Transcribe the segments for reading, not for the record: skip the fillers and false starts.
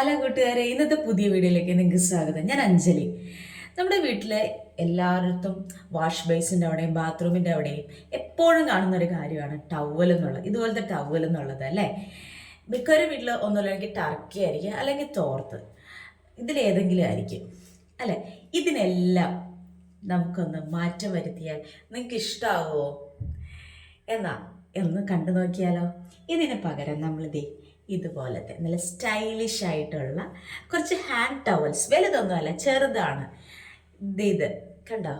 Hello കൂട്ടുകാരെ, ഇന്നത്തെ പുതിയ വീഡിയോയിലേക്ക് നിങ്ങൾക്ക് സ്വാഗതം. ഞാൻ അഞ്ജലി. നമ്മുടെ വീട്ടിലെ എല്ലായിടത്തും വാഷ് ബേസിൻ്റെ അവിടെയും ബാത്റൂമിൻ്റെ അവിടെയും എപ്പോഴും കാണുന്ന ഒരു കാര്യമാണ് ടവൽ എന്നുള്ളത്. ഇതുപോലത്തെ ടവൽ എന്നുള്ളത് അല്ലേ. മിക്കവരും വീട്ടിൽ ഒന്നുമില്ലെങ്കിൽ ടർക്കി ആയിരിക്കും, അല്ലെങ്കിൽ തോർത്ത്, ഇതിലേതെങ്കിലും ആയിരിക്കും അല്ലേ. ഇതിനെല്ലാം നമുക്കൊന്ന് മാറ്റം വരുത്തിയാൽ നിങ്ങൾക്ക് ഇഷ്ടമാവുമോ ഒന്ന് കണ്ടു നോക്കിയാലോ. ഇതിന് പകരം നമ്മളിതേ ഇതുപോലത്തെ നല്ല സ്റ്റൈലിഷ് ആയിട്ടുള്ള കുറച്ച് ഹാൻഡ് ടവൽസ്, വലുതൊന്നുമല്ല, ചെറുതാണ്. ഇത് കണ്ടോ,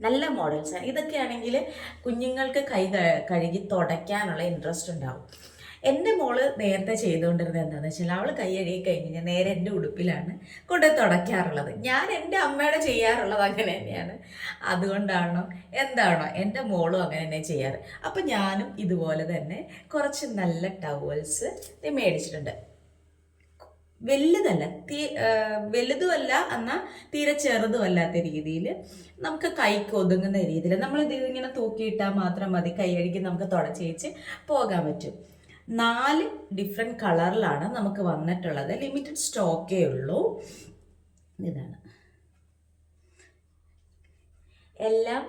നല്ല മോഡൽസാണ്. ഇതൊക്കെ ആണെങ്കിൽ കുഞ്ഞുങ്ങൾക്ക് കൈ കഴുകി തുടയ്ക്കാനുള്ള ഇൻട്രസ്റ്റ് ഉണ്ടാവും. എൻ്റെ മോള് നേരത്തെ ചെയ്തുകൊണ്ടിരുന്നത് എന്താണെന്ന് വെച്ചാൽ, അവൾ കൈ കഴുകി കഴിഞ്ഞ് ഞാൻ നേരെ എൻ്റെ ഉടുപ്പിലാണ് കൊണ്ടുപോയി തുടയ്ക്കാറുള്ളത്. ഞാൻ എൻ്റെ അമ്മയുടെ ചെയ്യാറുള്ളത് അങ്ങനെ തന്നെയാണ്. അതുകൊണ്ടാണോ എന്താണോ എൻ്റെ മോളും അങ്ങനെ തന്നെ ചെയ്യാറ്. അപ്പം ഞാനും ഇതുപോലെ തന്നെ കുറച്ച് നല്ല ടവൽസ് മേടിച്ചിട്ടുണ്ട്. വലുതല്ല, വലുതുമല്ല എന്നാൽ തീരെ ചെറുതുമല്ലാത്ത രീതിയിൽ നമുക്ക് കൈക്ക് ഒതുങ്ങുന്ന രീതിയിൽ നമ്മളിത് ഇങ്ങനെ തൂക്കിയിട്ടാൽ മാത്രം മതി, കൈ കഴുകി നമുക്ക് തുടച്ചേച്ച് പോകാൻ പറ്റും. 4 ഡിഫറെൻറ്റ് കളറിലാണ് നമുക്ക് വന്നിട്ടുള്ളത്. ലിമിറ്റഡ് സ്റ്റോക്കേ ഉള്ളൂ. ഇതാണ് എല്ലാം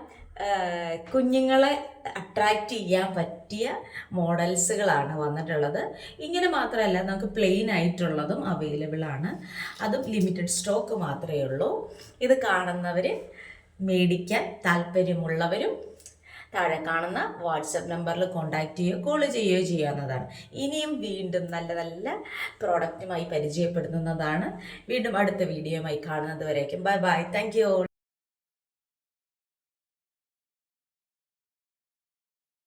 കുഞ്ഞുങ്ങളെ അട്രാക്റ്റ് ചെയ്യാൻ പറ്റിയ മോഡൽസുകളാണ് വന്നിട്ടുള്ളത്. ഇങ്ങനെ മാത്രമല്ല, നമുക്ക് പ്ലെയിൻ ആയിട്ടുള്ളതും അവൈലബിൾ ആണ്. അതും ലിമിറ്റഡ് സ്റ്റോക്ക് മാത്രമേ ഉള്ളൂ. ഇത് കാണുന്നവർ, മേടിക്കാൻ താല്പര്യമുള്ളവരും താഴെ കാണുന്ന വാട്സപ്പ് നമ്പറിൽ കോൺടാക്റ്റ് ചെയ്യുകയോ കോൾ ചെയ്യുകയോ ചെയ്യാവുന്നതാണ്. ഇനിയും വീണ്ടും നല്ല നല്ല പ്രോഡക്റ്റുമായി പരിചയപ്പെടുത്തുന്നതാണ്. വീണ്ടും അടുത്ത വീഡിയോയുമായി കാണുന്നത് വരേക്കും ബൈ ബൈ. Thank you.